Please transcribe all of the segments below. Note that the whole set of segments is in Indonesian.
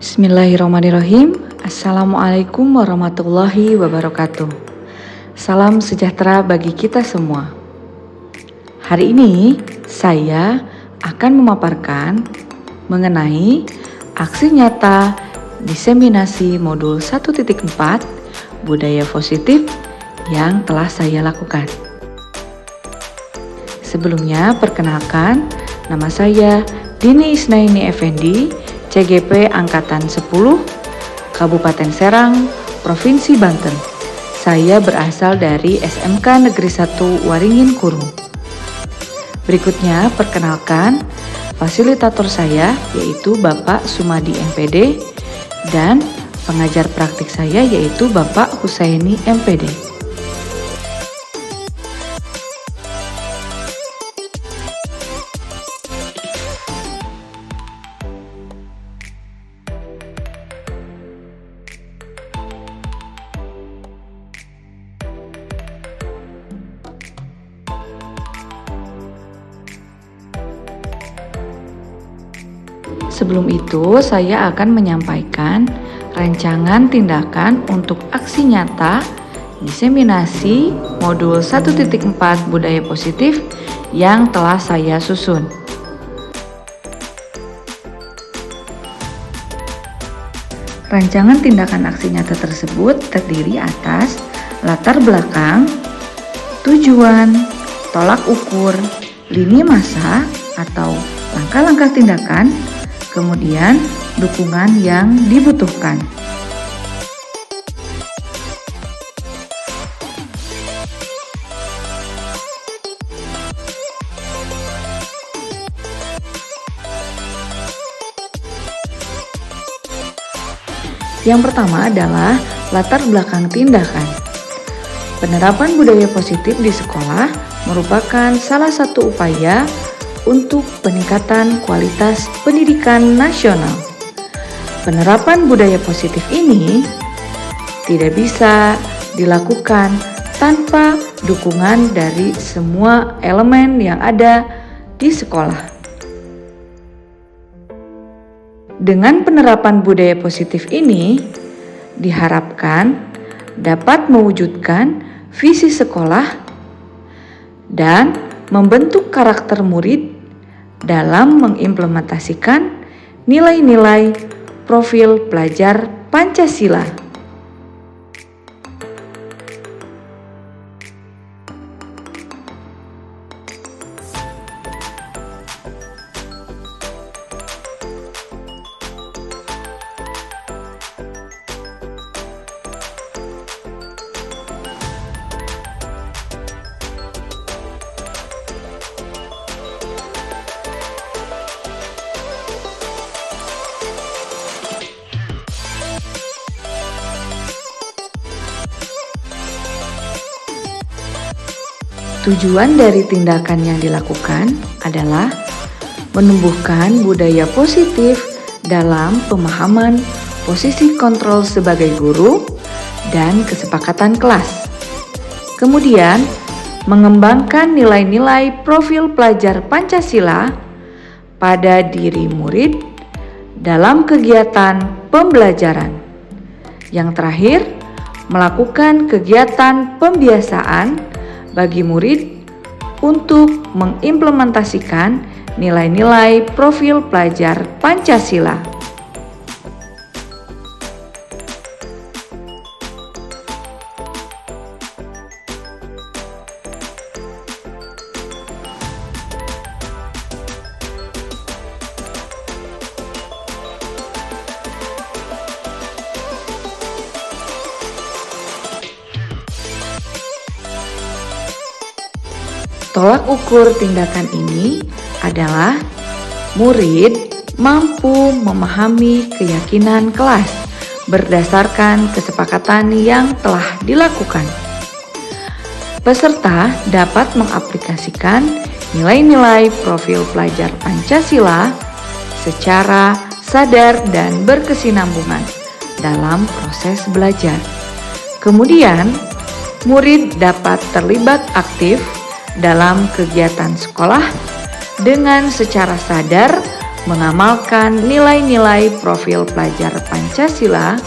Bismillahirrahmanirrahim. Assalamualaikum warahmatullahi wabarakatuh. Salam sejahtera bagi kita semua. Hari ini saya akan memaparkan mengenai aksi nyata diseminasi modul 1.4 budaya positif yang telah saya lakukan. Sebelumnya perkenalkan, nama saya Dini Isnaini Effendi, CGP Angkatan 10, Kabupaten Serang, Provinsi Banten. Saya berasal dari SMK Negeri 1 Waringin Kurung. Berikutnya perkenalkan fasilitator saya yaitu Bapak Sumadi MPD dan pengajar praktik saya yaitu Bapak Husaini MPD. Sebelum itu, saya akan menyampaikan rancangan tindakan untuk aksi nyata diseminasi modul 1.4 budaya positif yang telah saya susun. Rancangan tindakan aksi nyata tersebut terdiri atas latar belakang, tujuan, tolak ukur, lini masa atau langkah-langkah tindakan, kemudian dukungan yang dibutuhkan. Yang pertama adalah latar belakang tindakan. Penerapan budaya positif di sekolah merupakan salah satu upaya untuk peningkatan kualitas pendidikan nasional. Penerapan budaya positif ini tidak bisa dilakukan tanpa dukungan dari semua elemen yang ada di sekolah. Dengan penerapan budaya positif ini, diharapkan dapat mewujudkan visi sekolah dan membentuk karakter murid dalam mengimplementasikan nilai-nilai profil pelajar Pancasila. Tujuan dari tindakan yang dilakukan adalah menumbuhkan budaya positif dalam pemahaman posisi kontrol sebagai guru dan kesepakatan kelas. Kemudian, mengembangkan nilai-nilai profil pelajar Pancasila pada diri murid dalam kegiatan pembelajaran. Yang terakhir, melakukan kegiatan pembiasaan bagi murid untuk mengimplementasikan nilai-nilai profil pelajar Pancasila. Tolak ukur tindakan ini adalah murid mampu memahami keyakinan kelas berdasarkan kesepakatan yang telah dilakukan. Peserta dapat mengaplikasikan nilai-nilai profil pelajar Pancasila secara sadar dan berkesinambungan dalam proses belajar. Kemudian, murid dapat terlibat aktif dalam kegiatan sekolah dengan secara sadar mengamalkan nilai-nilai profil pelajar Pancasila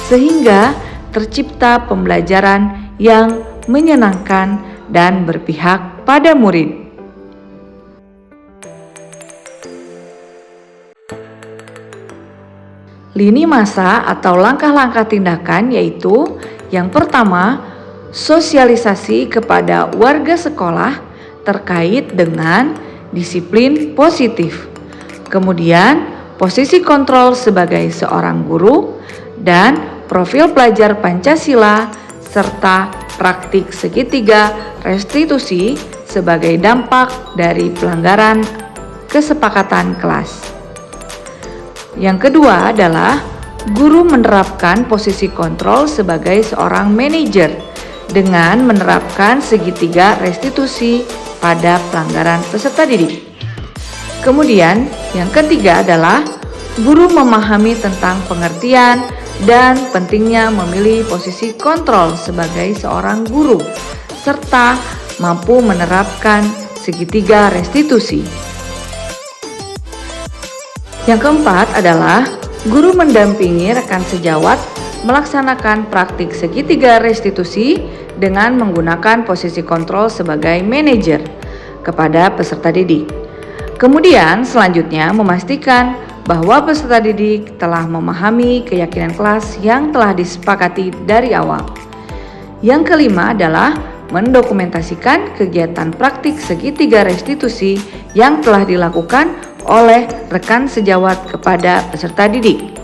sehingga tercipta pembelajaran yang menyenangkan dan berpihak pada murid. Lini masa atau langkah-langkah tindakan yaitu yang pertama, sosialisasi kepada warga sekolah terkait dengan disiplin positif. Kemudian, posisi kontrol sebagai seorang guru dan profil pelajar Pancasila serta praktik segitiga restitusi sebagai dampak dari pelanggaran kesepakatan kelas. Yang kedua adalah guru menerapkan posisi kontrol sebagai seorang manajer dengan menerapkan segitiga restitusi pada pelanggaran peserta didik. Kemudian yang ketiga adalah guru memahami tentang pengertian dan pentingnya memilih posisi kontrol sebagai seorang guru serta mampu menerapkan segitiga restitusi. Yang keempat adalah guru mendampingi rekan sejawat melaksanakan praktik segitiga restitusi dengan menggunakan posisi kontrol sebagai manajer kepada peserta didik. Kemudian selanjutnya memastikan bahwa peserta didik telah memahami keyakinan kelas yang telah disepakati dari awal. Yang kelima adalah mendokumentasikan kegiatan praktik segitiga restitusi yang telah dilakukan oleh rekan sejawat kepada peserta didik.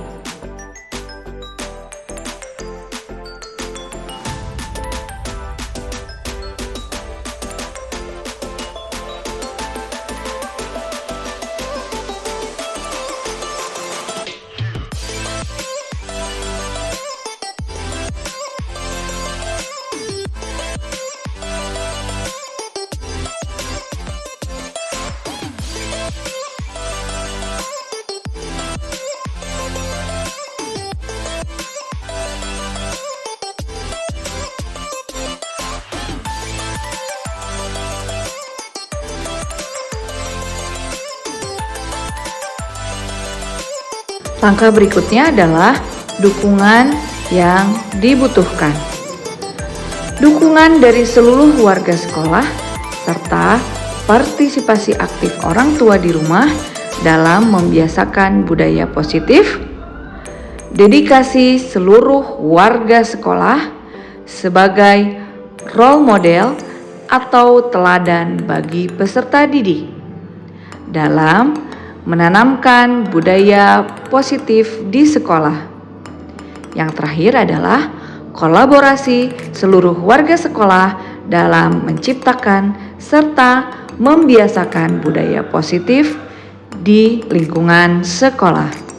Langkah berikutnya adalah dukungan yang dibutuhkan. Dukungan dari seluruh warga sekolah serta partisipasi aktif orang tua di rumah dalam membiasakan budaya positif, dedikasi seluruh warga sekolah sebagai role model atau teladan bagi peserta didik dalam menanamkan budaya positif di sekolah. Yang terakhir adalah kolaborasi seluruh warga sekolah dalam menciptakan serta membiasakan budaya positif di lingkungan sekolah.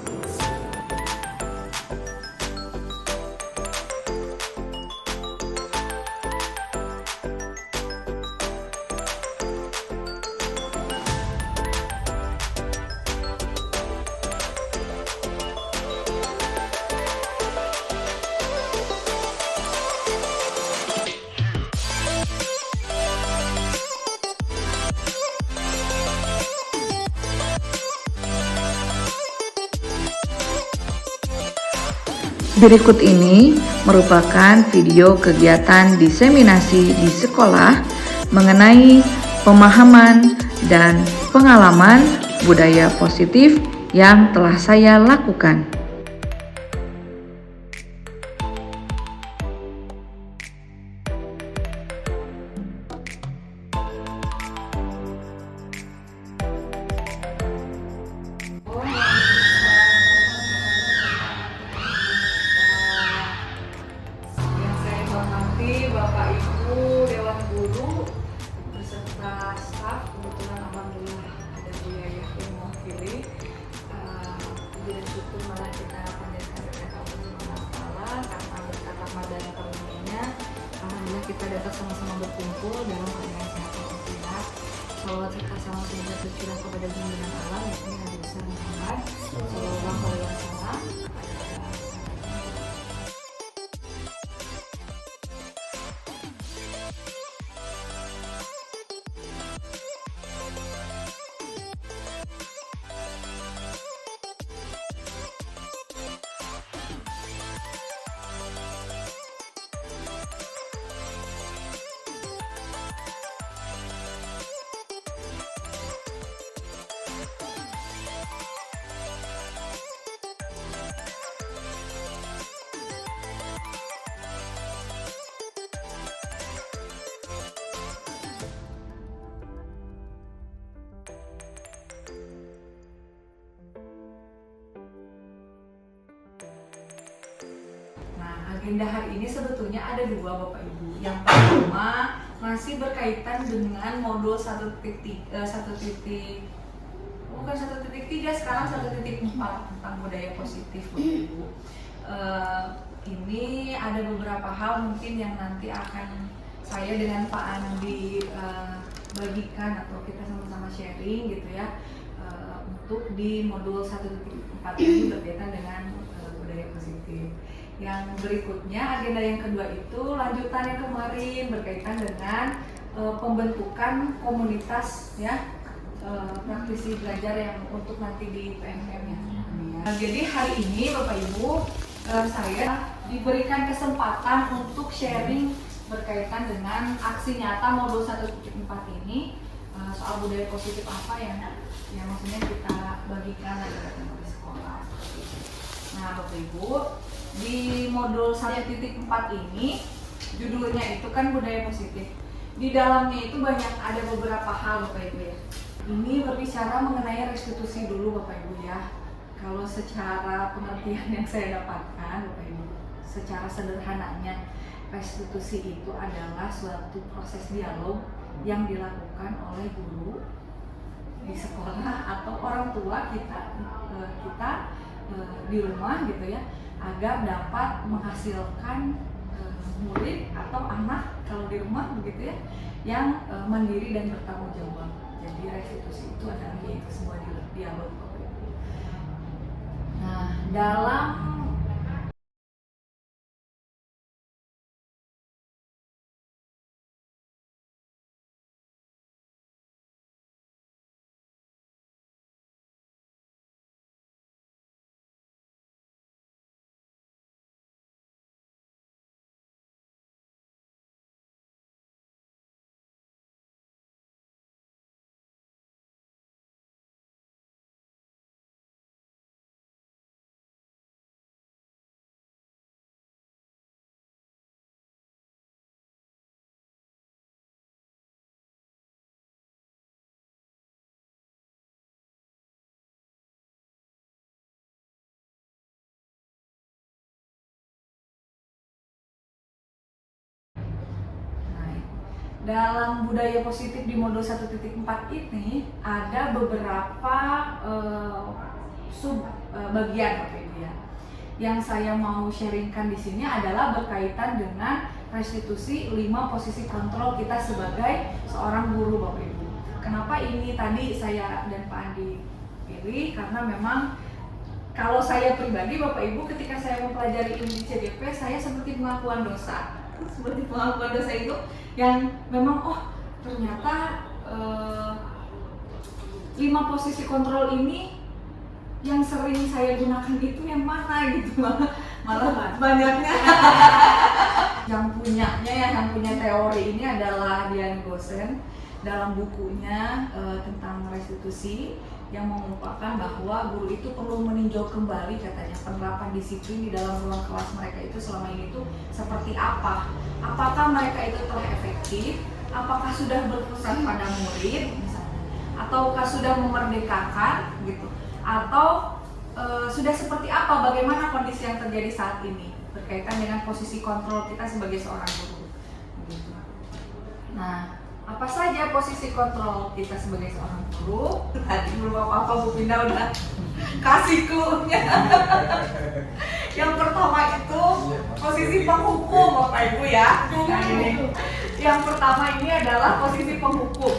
Berikut ini merupakan video kegiatan diseminasi di sekolah mengenai pemahaman dan pengalaman budaya positif yang telah saya lakukan. Bapak Ibu Dewan Guru beserta staf, kebetulan alhamdulillah ada Bu Yayah yang mewakili. Puji dan syukur malah kita panjatkan kepada Allah Subhanahu wa Ta'ala karena berkat rahmat dan karunia-Nya, alhamdulillah kita dapat sama-sama berkumpul dalam keadaan sehat walafiat. Salawat serta salam semoga tercurah kepada junjungan alam yakni Nabi besar Muhammad Sallallahu Alaihi Wasallam. agenda hari ini sebetulnya ada dua Bapak Ibu. Yang pertama masih berkaitan dengan modul 1.3, sekarang 1.4 tentang budaya positif Bapak Ibu. Ini ada beberapa hal mungkin yang nanti akan saya dengan Pak Andi bagikan atau kita sama-sama sharing gitu ya, untuk di modul 1.4 ini berkaitan dengan budaya positif. Yang berikutnya, agenda yang kedua itu lanjutan yang kemarin berkaitan dengan pembentukan komunitas ya, praktisi belajar yang untuk nanti di PMM ya. Jadi hari ini Bapak Ibu, saya diberikan kesempatan untuk sharing berkaitan dengan aksi nyata modul 1.4 ini, soal budaya positif apa yang maksudnya kita bagikan di sekolah. Nah Bapak Ibu, di modul 1.4 ini judulnya itu kan budaya positif. Di dalamnya itu ada beberapa hal Bapak Ibu ya. Ini berbicara mengenai restitusi dulu Bapak Ibu ya. Kalau secara pengertian yang saya dapatkan Bapak Ibu, secara sederhananya restitusi itu adalah suatu proses dialog yang dilakukan oleh guru di sekolah atau orang tua kita di rumah gitu ya, agar dapat menghasilkan murid atau anak kalau di rumah begitu ya, yang mandiri dan bertanggung jawab. Jadi restitusi itu adalah yaitu sebuah dialog. Nah, dalam dalam budaya positif di modul 1.4 ini ada beberapa bagian Bapak Ibu ya. Yang saya mau sharingkan di sini adalah berkaitan dengan restitusi 5 posisi kontrol kita sebagai seorang guru Bapak Ibu. Kenapa ini tadi saya dan Pak Andi pilih? Karena memang kalau saya pribadi Bapak Ibu, ketika saya mempelajari ilmu di CGP, saya seperti pengakuan dosa. Seperti pengakuan dosa itu yang memang ternyata 5 posisi kontrol ini yang sering saya gunakan itu yang mana gitu, malah banyaknya yang punya teori ini adalah Dian Gosen dalam bukunya tentang restitusi, yang mengungkapkan bahwa guru itu perlu meninjau kembali katanya penerapan disiplin di dalam ruang kelas mereka itu selama ini tuh seperti apa. Apakah mereka itu telah efektif? Apakah sudah berpusat pada murid misalnya? Ataukah sudah memerdekakan gitu? Atau sudah seperti apa? Bagaimana kondisi yang terjadi saat ini berkaitan dengan posisi kontrol kita sebagai seorang guru? Gitu. Nah, apa saja posisi kontrol kita sebagai seorang guru? Tadi belum apa-apa Bu Pinda udah kasih clue-nya. Yang pertama itu posisi penghukum Bapak Ibu ya. Nah, ini. Yang pertama ini adalah posisi penghukum.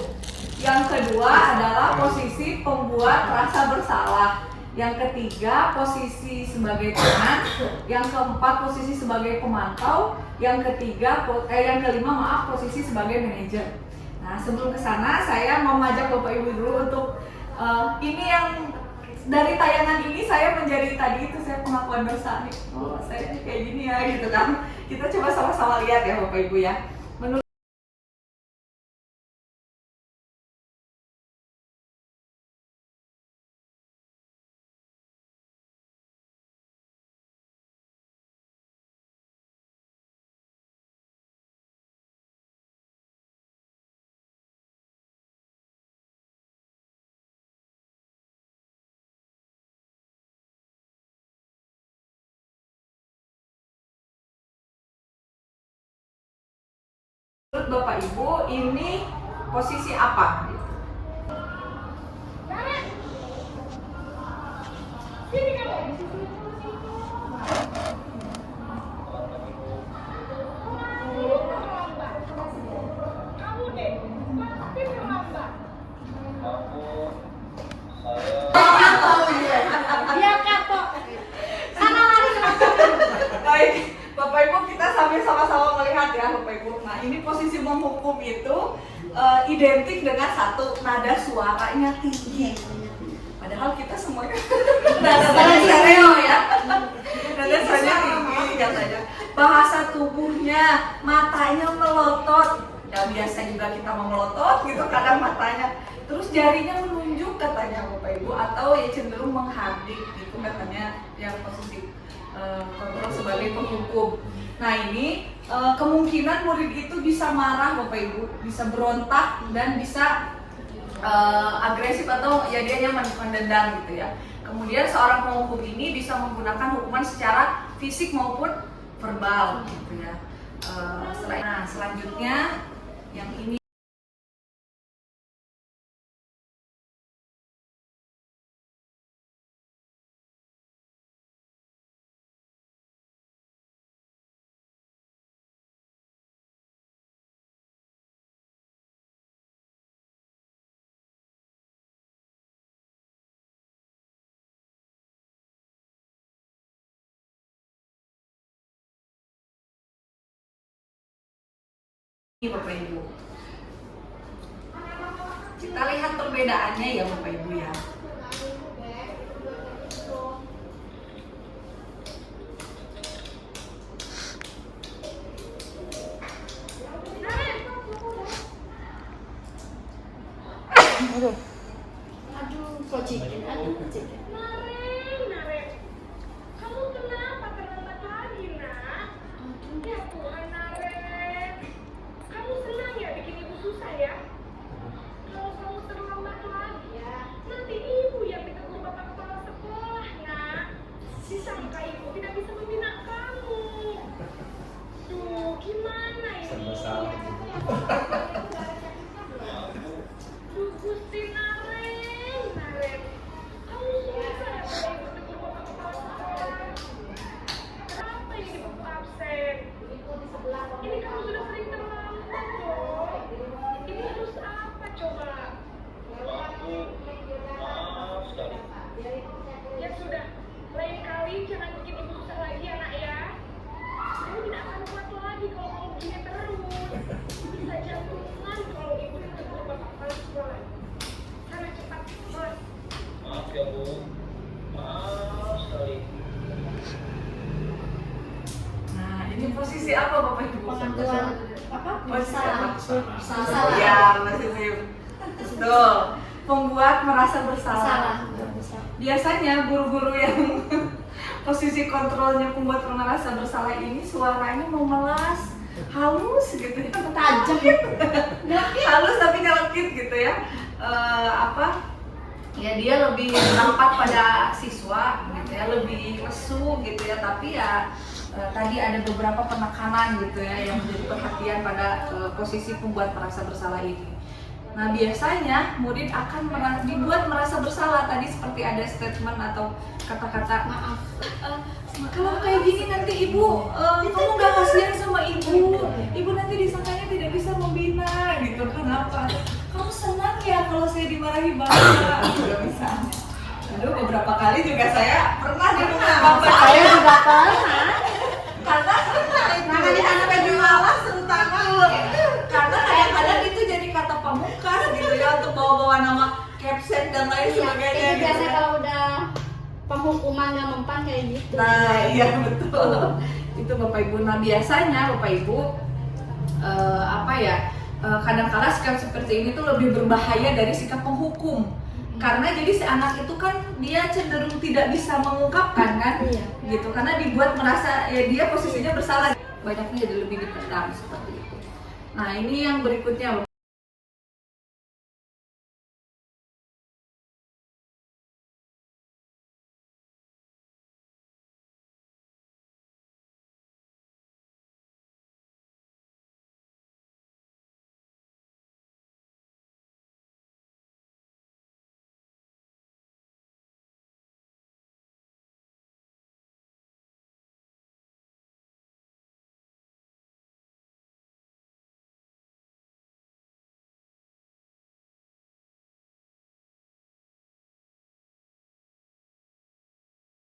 Yang kedua adalah posisi pembuat rasa bersalah. Yang ketiga posisi sebagai teman. Yang keempat posisi sebagai pemantau. Yang kelima posisi sebagai manajer. Nah, sebelum ke sana saya mau ngajak Bapak Ibu dulu untuk ini yang dari tayangan ini saya menjadi tadi itu saya pengakuan dosa nih. Oh, saya kayak gini ya gitu kan. Kita coba sama-sama lihat ya Bapak Ibu ya. Bapak Ibu ini posisi apa? Baik, Bapak Ibu kita sambil sama-sama melihat ya Bapak Ibu. Nah ini posisi menghukum itu identik dengan satu, nada suaranya tinggi. Padahal kita semuanya nada stereo ya. Nada suaranya tinggi katanya. Bahasa tubuhnya, matanya melotot. Ya biasa juga kita mau melotot gitu kadang matanya. Terus jarinya menunjuk katanya Bapak Ibu, atau ya cenderung menghardik gitu katanya yang posisi kontrol sebagai penghukum. Nah ini kemungkinan murid itu bisa marah Bapak Ibu, bisa berontak dan bisa agresif atau ya dia mendendam gitu ya. Kemudian seorang penghukum ini bisa menggunakan hukuman secara fisik maupun verbal gitu ya. Nah selanjutnya yang ini Bapak Ibu. Kita lihat perbedaannya ya Bapak Ibu ya. Aduh, kok chicken? Aduh, chicken. Naren, kamu kenapa terlambat lagi, nak? Ya Tuhan, Naren, kamu senang ya bikin ibu susah ya? Kalau kamu terlambat lagi ya, nanti ibu yang ditegur bapak kepala sekolah, nak. Si sangka ibu tidak bisa membina kamu. Duh, gimana ini? Serba salah. Duh, Gusti Naren, kamu susah ya kalau ibu tegur bapak kepala sekolah. Kenapa ini ibu absen? Ini kamu sudah sering terlambat loh. Ini harus apa coba? Ya sudah, lain kali jangan bikin ibu susah lagi ya nak ya. Kamu tidak akan kuat lagi kalau kamu begini terus. Bisa jantungan kalau ibu ditegur bapak kepala sekolah. Sana cepat, bos. Maaf ya Bu, maaf sekali. Nah ini posisi apa Bapak Ibu? Pengaduan apa? Bersalah. Salah. Ya posisi betul. Membuat merasa bersalah. Salah. Biasanya guru-guru yang posisi kontrolnya membuat merasa bersalah ini suaranya memelas, halus gitu ya, Tajam. halus tapi nyelekit gitu ya. Ya dia lebih nampak pada siswa gitu ya, lebih lesu gitu ya, tapi ya tadi ada beberapa penekanan gitu ya yang menjadi perhatian pada posisi pembuat merasa bersalah ini. Nah biasanya murid akan dibuat merasa bersalah, tadi seperti ada statement atau kata-kata Maaf. kalau kayak gini nanti ibu kamu nggak kasihan sama ibu nanti disangkanya tidak bisa membina gitu. Kenapa? Kamu senang ya kalau saya dimarahi bapak gitu misalnya. Aduh beberapa kali juga saya pernah dimarahi bapak. Saya juga pernah. Karena Nangani anak baju malas terutama. karena kadang-kadang itu jadi kata pamungkas gitu ya untuk bawa-bawa nama caption dan lain Iya, sebagainya itu gitu biasa ya. kalau udah penghukuman nggak mempan kayak gitu. Nah iya betul. Itu Bapak Ibu. Nah biasanya Bapak Ibu kadang-kala sikap seperti ini tuh lebih berbahaya dari sikap penghukum. Karena jadi si anak itu kan dia cenderung tidak bisa mengungkapkan kan, Iya. gitu. Karena dibuat merasa ya dia posisinya bersalah, banyaknya jadi lebih dipendam seperti itu. Nah ini yang berikutnya.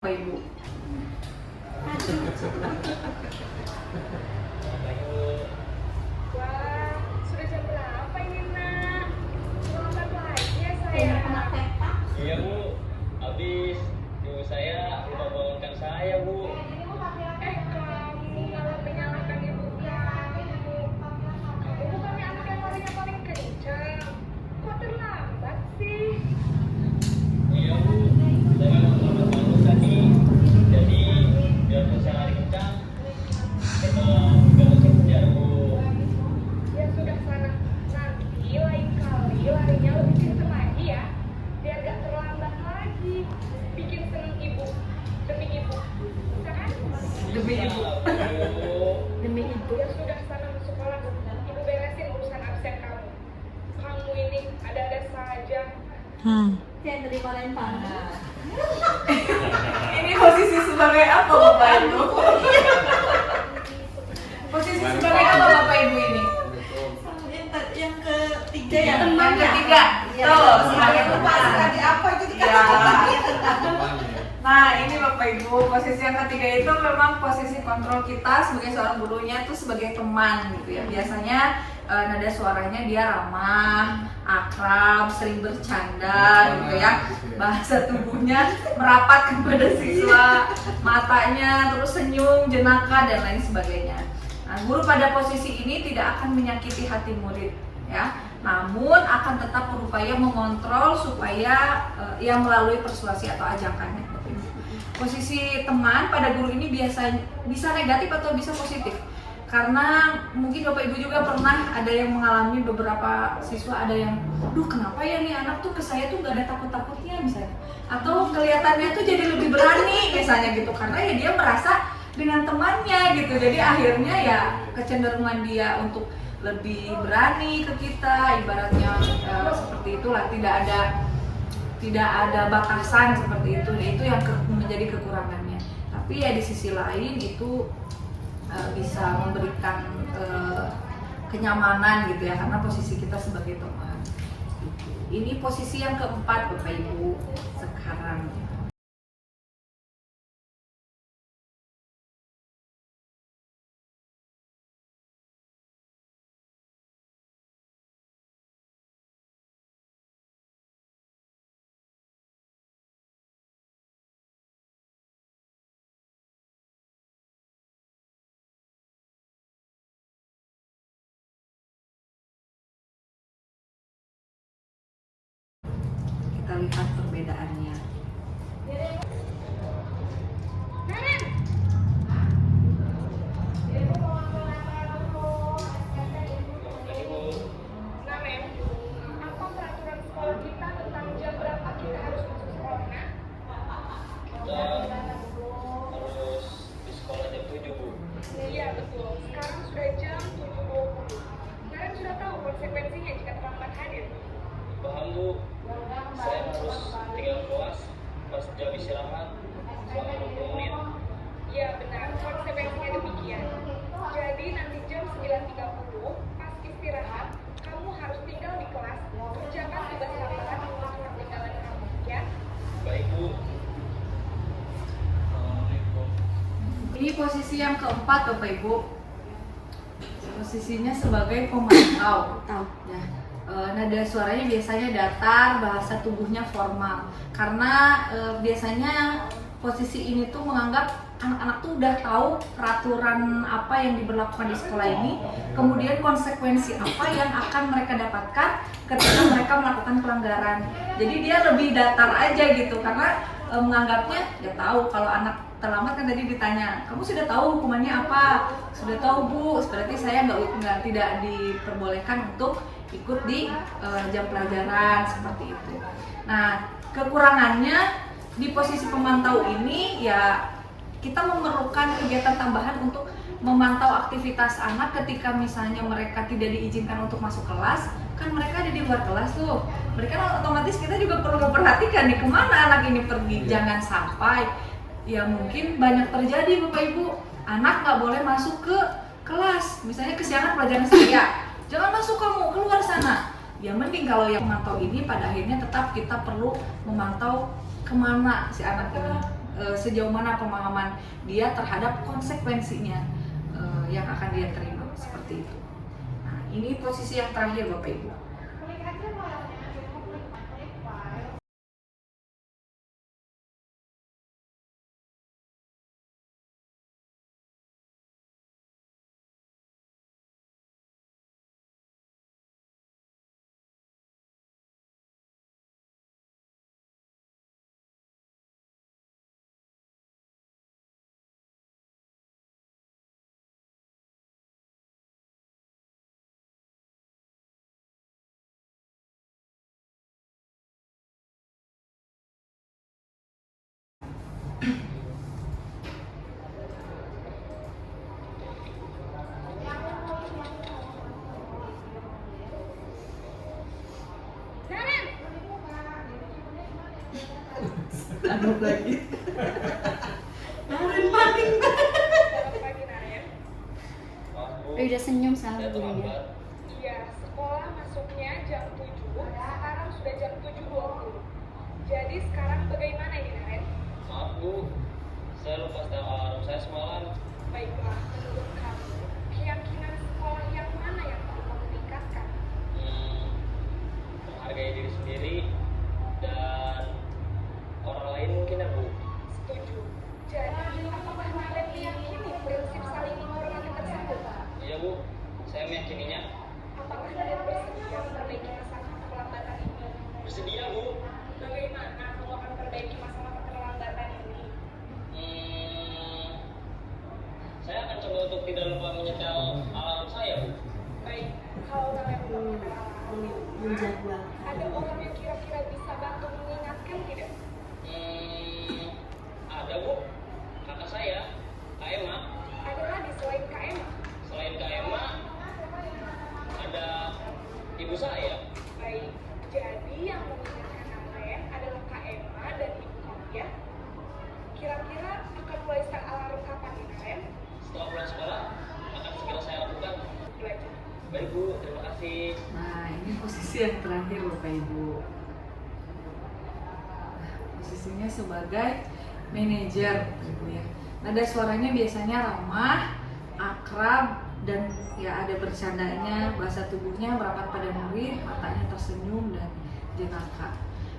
Bapak Ibu. Wah, sudah jam berapa ini, Nak? Selamat lagi ya, Kayaknya sayang. kena tepak. Iya bu, habis ibu saya lupa bangunkan saya bu. Kamu malah menyalahkan ibu kamu. Kamu bukannya anak yang larinya paling kencang. Kok terlambat sih? Iya bu, saya memang terlambat bangun tadi. Jadi biar saya lari kencang, kita gak kejar bu. Ya sudah sana. Nanti lain kali larinya lebih kencang lagi ya. Biar gak terlambat lagi. Bikin seneng ibu. Demi ibu. Bisa kan? Demi Ibu. Demi ibu. Ya sudah sana ke sekolah. Ibu beresin urusan absen kamu. Kamu ini ada-ada saja. Saya dari kolen panas. Ini posisi sebagai apa Bapak Ibu? Posisi sebagai apa Bapak Ibu ini? Yang ketiga ya, Yang ketiga. Tuh, sebagai teman. Nah, ini Bapak Ibu, posisi yang ketiga itu memang posisi kontrol kita sebagai seorang gurunya itu sebagai teman gitu ya. Biasanya nada suaranya dia ramah, akrab, sering bercanda gitu ya. Bahasa tubuhnya merapat kepada siswa, matanya terus senyum, jenaka dan lain sebagainya. Nah, guru pada posisi ini tidak akan menyakiti hati murid ya. Namun akan tetap berupaya mengontrol supaya ia melalui persuasi atau ajakannya. Posisi teman pada guru ini bisa negatif atau bisa positif. Karena mungkin Bapak Ibu juga pernah ada yang mengalami beberapa siswa ada yang, duh kenapa ya nih anak tuh ke saya tuh gak ada takut-takutnya misalnya. Atau kelihatannya tuh jadi lebih berani misalnya gitu. Karena ya dia merasa dengan temannya gitu. Jadi akhirnya ya kecenderungan dia untuk lebih berani ke kita, ibaratnya seperti itulah, tidak ada batasan seperti itu yang menjadi kekurangannya. Tapi ya di sisi lain itu bisa memberikan kenyamanan gitu ya, karena posisi kita sebagai teman. Ini posisi yang keempat Bapak Ibu sekarang. Kita lihat perbedaannya. Nah, Mem, apa peraturan sekolah kita tentang jam berapa kita harus masuk sekolah, Nak? Kita harus di sekolah jam 7 bu. Iya, betul. Sekarang sudah jam 7.20. Kalian sudah tahu konsekuensinya jika terlambat hadir? Paham bu, saya harus tinggal kelas pas jam istirahat selama 20 menit. Iya, benar. Konsekuensinya demikian. Jadi nanti jam 9.30 pas istirahat, kamu harus tinggal di kelas, kerjakan tugas laporan untuk surat tinggalan kamu, ya? Baik bu. Ini posisi yang keempat Bapak Ibu. Posisinya sebagai pemantau. Ya. Nada suaranya biasanya datar, bahasa tubuhnya formal. Karena biasanya posisi ini tuh menganggap anak-anak tuh udah tahu peraturan apa yang diberlakukan di sekolah ini, kemudian konsekuensi apa yang akan mereka dapatkan ketika mereka melakukan pelanggaran. Jadi dia lebih datar aja gitu, karena menganggapnya ya tahu kalau anak terlambat kan tadi ditanya, kamu sudah tahu hukumannya apa? Sudah tahu bu, berarti saya tidak diperbolehkan untuk ikut di jam pelajaran seperti itu. Nah, kekurangannya di posisi pemantau ini ya kita memerlukan kegiatan tambahan untuk memantau aktivitas anak ketika misalnya mereka tidak diizinkan untuk masuk kelas, kan mereka ada di luar kelas tuh. Mereka otomatis kita juga perlu memperhatikan nih kemana anak ini pergi, jangan sampai ya mungkin banyak terjadi Bapak Ibu, anak nggak boleh masuk ke kelas, misalnya kesiangan pelajaran saya, jangan masuk kamu, keluar sana. Ya mending kalau yang memantau ini pada akhirnya tetap kita perlu memantau kemana si anak ini sejauh mana pemahaman dia terhadap konsekuensinya yang akan dia terima, seperti itu. Nah, ini posisi yang terakhir Bapak Ibu. Naren, Aduh lagi. selamat pagi Naren. Udah senyum sama Saya gurunya. terlambat. Iya, sekolah masuknya jam 7, sekarang sudah jam 7.20. Jadi sekarang bagaimana ini Naren? Maaf Bu, saya lupa setel alarm saya semalam. Baiklah, menurut kamu, keyakinan sekolah yang mana yang perlu kamu tingkatkan? Menghargai diri sendiri dan orang lain mungkin ya Bu. Setuju. Jadi, apakah Naren meyakini prinsip saling menghormati tersebut? Iya Bu, saya meyakininya. Apakah Naren bersedia memperbaiki masalah keterlambatan ini? Bersedia Bu. Bagaimana kamu akan perbaiki masalah keterlambatan ini? Saya akan coba untuk tidak lupa menyetel alarm saya Bu. Baik, kalau Naren lupa menjadwalkan, ada orang yang kira-kira bisa bantu mengingatkan tidak? Ada Bu, kakak saya, Kak Emma. Ada lagi selain Kak Emma? Selain Kak Emma, ada ibu saya. Baik, jadi yang mengingatkan Naren adalah Kak Emma dan ibu kamu ya? Kira-kira akan mulai start alarm kapan nih Naren? Setelah pulang sekolah, akan segera saya lakukan. Belajar. Baik Bu, terima kasih. Nah, ini posisi yang terakhir Bapak Ibu. Nah, posisinya sebagai manajer Bapak Ibu ya. Nada suaranya biasanya ramah, akrab, dan ya ada bercandanya, bahasa tubuhnya merapat pada murid, matanya tersenyum dan jenaka.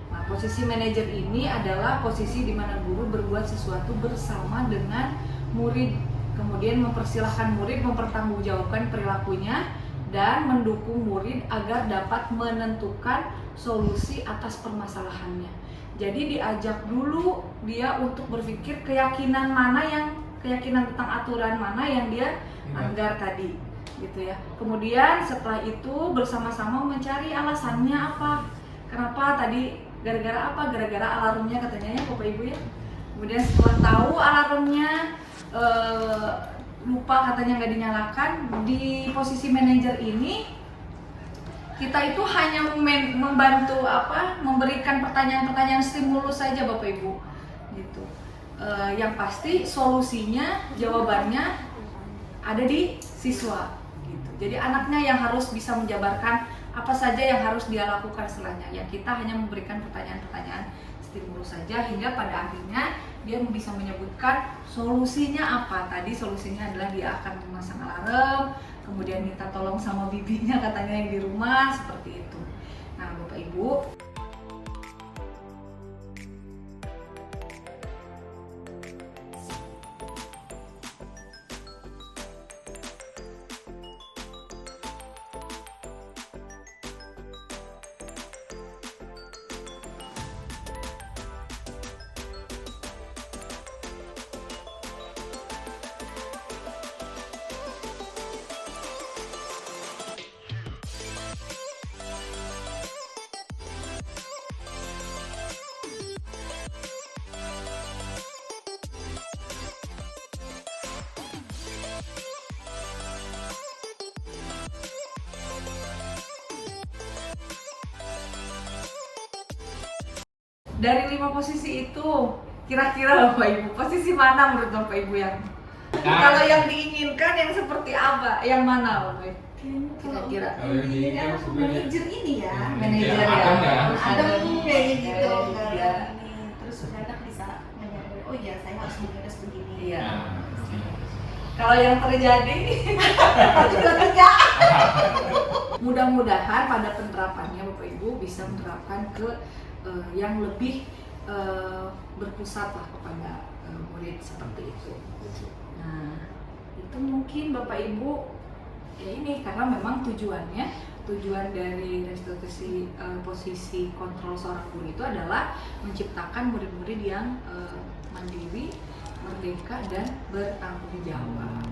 Nah, posisi manajer ini adalah posisi di mana guru berbuat sesuatu bersama dengan murid, kemudian mempersilahkan murid mempertanggungjawabkan perilakunya dan mendukung murid agar dapat menentukan solusi atas permasalahannya. Jadi diajak dulu dia untuk berpikir keyakinan tentang aturan mana yang dia anggar tadi, gitu ya. Kemudian setelah itu bersama-sama mencari alasannya apa, kenapa tadi, gara-gara apa, gara-gara alarmnya katanya ya Bapak Ibu ya. Kemudian setelah tahu alarmnya lupa katanya nggak dinyalakan, di posisi manajer ini kita itu hanya membantu memberikan pertanyaan-pertanyaan stimulus saja Bapak Ibu gitu. Yang pasti solusinya, jawabannya ada di siswa gitu. Jadi anaknya yang harus bisa menjabarkan apa saja yang harus dia lakukan setelahnya. Ya kita hanya memberikan pertanyaan-pertanyaan stimulus saja hingga pada akhirnya dia bisa menyebutkan solusinya apa. Tadi solusinya adalah dia akan memasang alarm, kemudian minta tolong sama bibinya katanya yang di rumah, seperti itu. Nah Bapak Ibu, dari 5 posisi itu kira-kira Bapak Ibu posisi mana menurut Bapak Ibu yang kalau yang diinginkan yang seperti apa, yang mana Bapak Ibu? Kira-kira Ini Manajer ini ya, manajer Iya, ya, adem ya. adem kayak gitu ya. terus anak bisa oh iya saya harus mengurus begini. Iya. Nah, Kalau yang terjadi Juga tidak. mudah-mudahan pada penerapannya Bapak Ibu bisa menerapkan ke yang lebih berpusat lah kepada murid seperti itu. Nah, itu mungkin Bapak Ibu ya ini karena memang tujuan dari restitusi posisi kontrol seorang guru itu adalah menciptakan murid-murid yang mandiri, merdeka dan bertanggung jawab.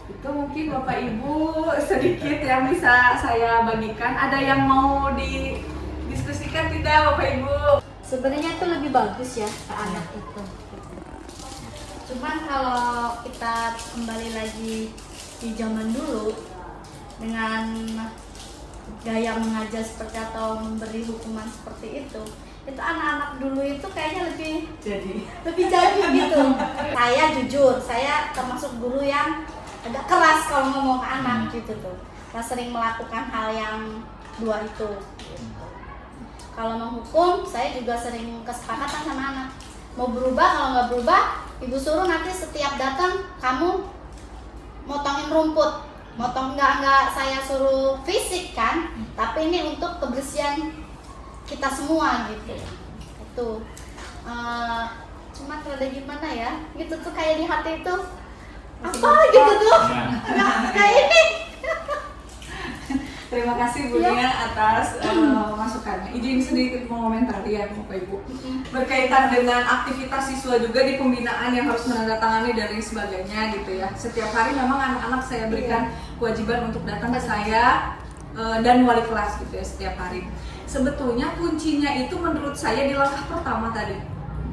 Itu mungkin Bapak Ibu sedikit yang bisa saya bagikan. Ada yang mau didiskusikan tidak Bapak Ibu? Sebenarnya itu lebih bagus ya ke anak itu. Cuman kalau kita kembali lagi di zaman dulu dengan gaya mengajar seperti atau memberi hukuman seperti itu anak-anak dulu itu kayaknya lebih jadi gitu. Saya jujur, saya termasuk guru yang agak keras kalau ngomong ke anak gitu tuh. Saya sering melakukan hal yang dua itu. Gitu. Kalau menghukum, saya juga sering kesepakatan sama anak. Mau berubah, kalau nggak berubah, ibu suruh nanti setiap datang kamu motongin rumput. Motong nggak saya suruh fisik kan, tapi ini untuk kebersihan kita semua gitu. Itu cuma rada gimana ya, gitu tuh kayak di hati itu apa gitu tuh, nggak kayak ini. Terima kasih Bu Nia atas masukannya. Izin sedikit mengomentari ya Bapak Ibu. Berkaitan dengan aktivitas siswa juga di pembinaan yang harus menandatangani dan lain sebagainya gitu ya. Setiap hari memang anak-anak saya berikan kewajiban untuk datang ke saya dan wali kelas gitu ya setiap hari. Sebetulnya kuncinya itu menurut saya di langkah pertama tadi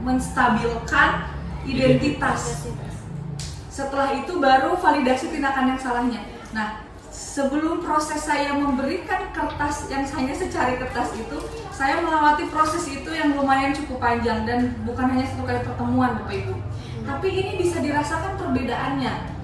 menstabilkan identitas. Setelah itu baru validasi tindakan yang salahnya. Nah, sebelum proses saya memberikan kertas yang hanya secari kertas itu, saya melewati proses itu yang lumayan cukup panjang dan bukan hanya satu kali pertemuan Bapak Ibu. Tapi ini bisa dirasakan perbedaannya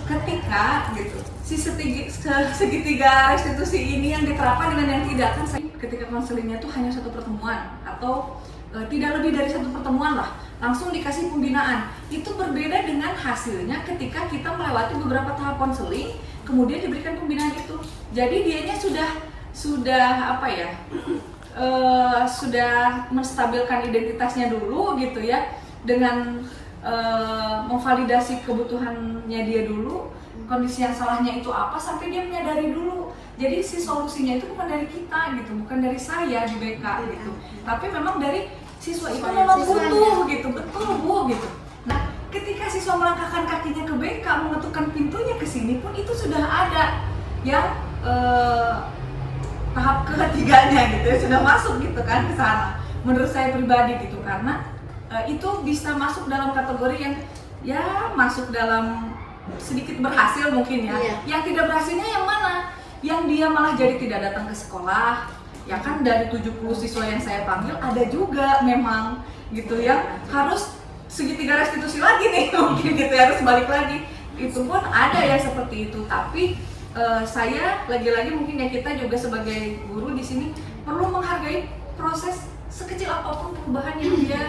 ketika gitu si segitiga restitusi ini yang diterapkan dengan yang tidak kan. Ketika konselingnya tuh hanya satu pertemuan atau tidak lebih dari satu pertemuan lah, langsung dikasih pembinaan. Itu berbeda dengan hasilnya ketika kita melewati beberapa tahap konseling kemudian diberikan pembinaan itu. Jadi dianya sudah apa ya, sudah menstabilkan identitasnya dulu gitu ya, dengan memvalidasi kebutuhannya dia dulu, kondisi yang salahnya itu apa sampai dia menyadari dulu. Jadi si solusinya itu bukan dari kita gitu, bukan dari saya di BK gitu, tapi memang dari siswa itu memang butuh gitu, betul Bu gitu. Nah, ketika siswa melangkahkan kakinya ke BK, mengetukkan pintunya ke sini pun itu sudah ada yang tahap ketiganya gitu ya, sudah masuk gitu kan ke sana. Menurut saya pribadi gitu, karena itu bisa masuk dalam kategori yang ya masuk dalam sedikit berhasil mungkin ya. Iya. Yang tidak berhasilnya yang mana? Yang dia malah jadi tidak datang ke sekolah. Ya kan dari 70 siswa yang saya panggil ada juga memang gitu ya, harus segitiga restitusi lagi nih mungkin gitu ya, harus balik lagi. Itu pun ada yang seperti itu, tapi saya lagi-lagi mungkin ya kita juga sebagai guru di sini perlu menghargai proses sekecil apapun perubahan yang dia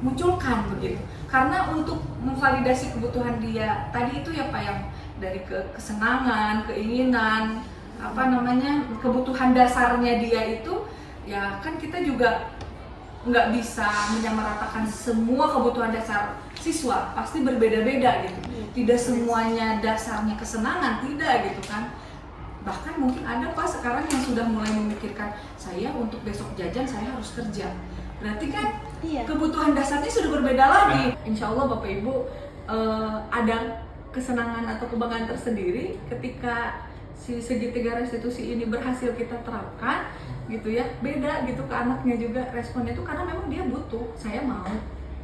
munculkan begitu. Karena untuk memvalidasi kebutuhan dia tadi itu ya Pak, yang dari kesenangan, keinginan, apa namanya, kebutuhan dasarnya dia itu ya kan kita juga nggak bisa menyamaratakan semua kebutuhan dasar siswa, pasti berbeda-beda gitu. Tidak semuanya dasarnya kesenangan, tidak gitu kan. Bahkan mungkin ada Pak sekarang yang sudah mulai memikirkan, saya untuk besok jajan saya harus kerja. Berarti kan kebutuhan dasarnya sudah berbeda lagi. Insya Allah Bapak Ibu ada kesenangan atau kebanggaan tersendiri ketika si segitiga restitusi ini berhasil kita terapkan gitu ya. Beda gitu ke anaknya juga responnya itu, karena memang dia butuh, saya mau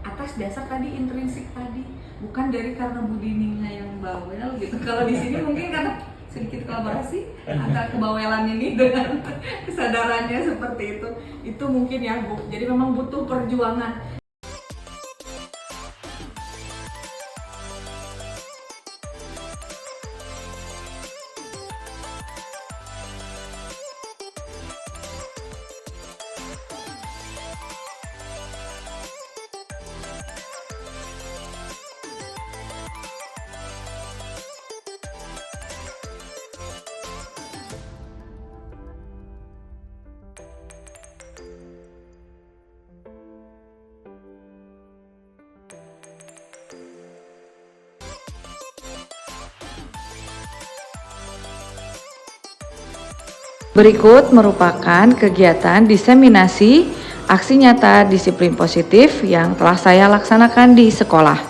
atas dasar tadi intrinsik tadi, bukan dari karena budininya yang bawel gitu. Kalau di sini mungkin karena sedikit kolaborasi antara kebawelan ini dengan kesadarannya seperti itu mungkin ya Bu. Jadi memang butuh perjuangan. Berikut merupakan kegiatan diseminasi aksi nyata disiplin positif yang telah saya laksanakan di sekolah.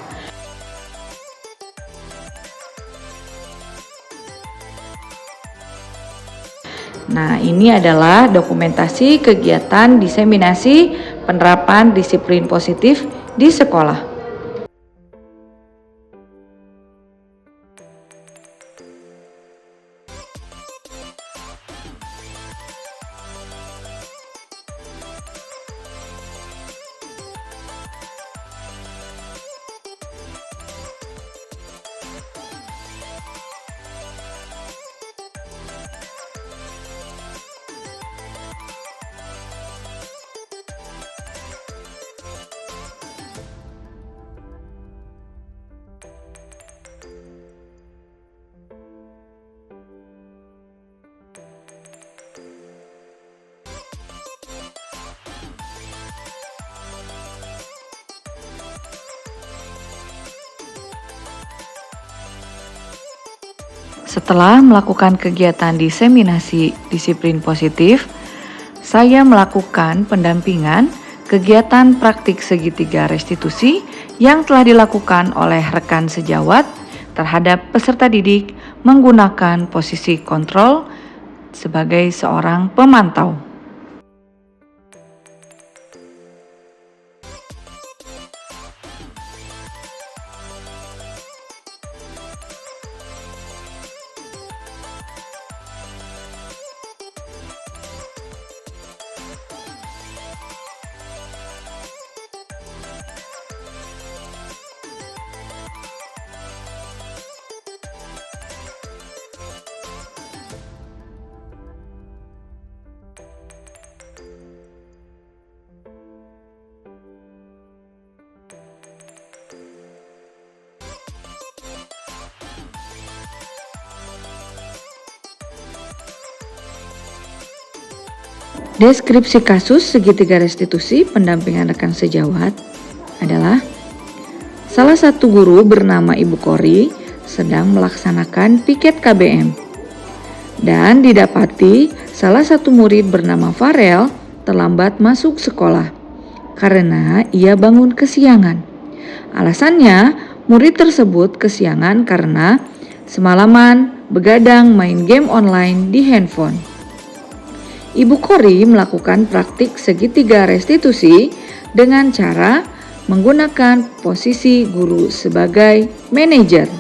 Nah, ini adalah dokumentasi kegiatan diseminasi penerapan disiplin positif di sekolah. Setelah melakukan kegiatan diseminasi disiplin positif, saya melakukan pendampingan kegiatan praktik segitiga restitusi yang telah dilakukan oleh rekan sejawat terhadap peserta didik menggunakan posisi kontrol sebagai seorang pemantau. Deskripsi kasus segitiga restitusi pendampingan rekan sejawat adalah salah satu guru bernama Ibu Kori sedang melaksanakan piket KBM dan didapati salah satu murid bernama Farel terlambat masuk sekolah karena ia bangun kesiangan. Alasannya murid tersebut kesiangan karena semalaman begadang main game online di handphone. Ibu Kori melakukan praktik segitiga restitusi dengan cara menggunakan posisi guru sebagai manajer.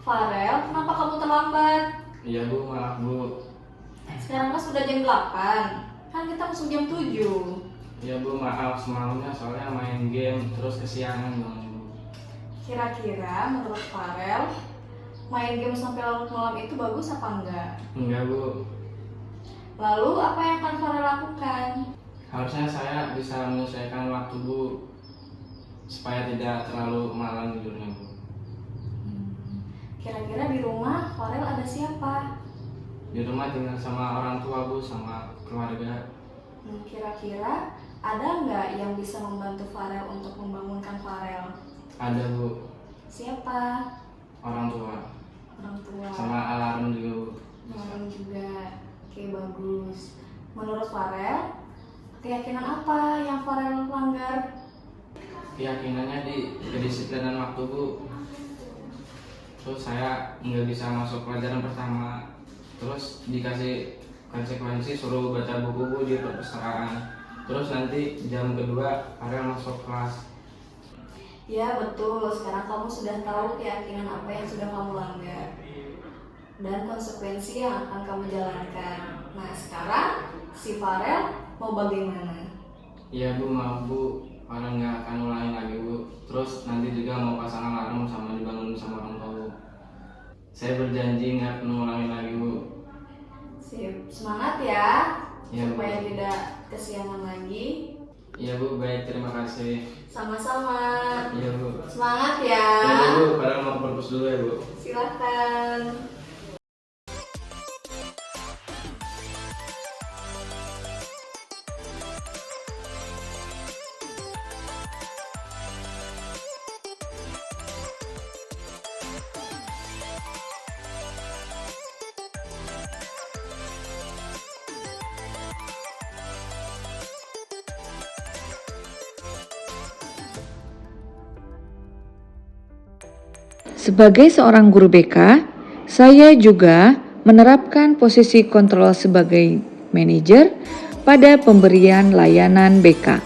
Farel, kenapa kamu terlambat? Iya Bu, maaf Bu. Sekarang kan sudah jam 8, kan kita masuk jam 7. Iya Bu, maaf semalamnya soalnya main game terus kesiangan banget Bu. Kira-kira menurut Farel, main game sampai larut malam itu bagus apa enggak? Enggak Bu, Lalu apa yang akan Farel lakukan? harusnya saya bisa menyesuaikan waktu Bu supaya tidak terlalu malam tidurnya Bu. Kira-kira di rumah Farel ada siapa? Di rumah tinggal sama orang tua Bu, sama keluarga. Kira-kira ada nggak yang bisa membantu Farel untuk membangunkan Farel? Ada Bu, Siapa? orang tua. Orang tua. Sama alarm juga Bu. Orang juga. Oke, bagus. Menurut Farel, keyakinan apa yang Farel langgar? Keyakinannya di kedisiplinan waktu Bu. Terus saya nggak bisa masuk pelajaran pertama. Terus dikasih konsekuensi suruh baca buku Bu di perpustakaan. Terus nanti jam kedua Farel masuk kelas. Ya betul, sekarang kamu sudah tahu keyakinan apa yang sudah kamu langgar dan konsekuensi yang akan kamu jalankan. Nah sekarang si Farel mau bagaimana? Iya Bu, maaf Bu, Farel nggak akan ulangin lagi Bu. Terus nanti juga mau pasang alarm sama dibangun sama orang tua Bu. Saya berjanji nggak akan ulangin lagi Bu. Sip, semangat ya, Iya, Bu. supaya tidak kesiangan lagi. Iya Bu, baik, terima kasih. Sama-sama. Iya Bu. Semangat ya. Iya Bu, Farel mau ke perpus dulu ya Bu. Silakan. Sebagai seorang guru BK, saya juga menerapkan posisi kontrol sebagai manajer pada pemberian layanan BK.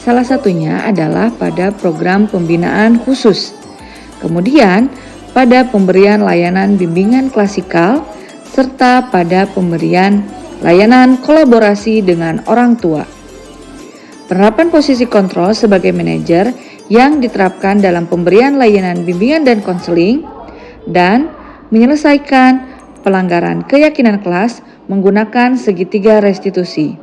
Salah satunya adalah pada program pembinaan khusus. Kemudian, pada pemberian layanan bimbingan klasikal serta pada pemberian layanan kolaborasi dengan orang tua. Penerapan posisi kontrol sebagai manajer yang diterapkan dalam pemberian layanan bimbingan dan konseling dan menyelesaikan pelanggaran keyakinan kelas menggunakan segitiga restitusi.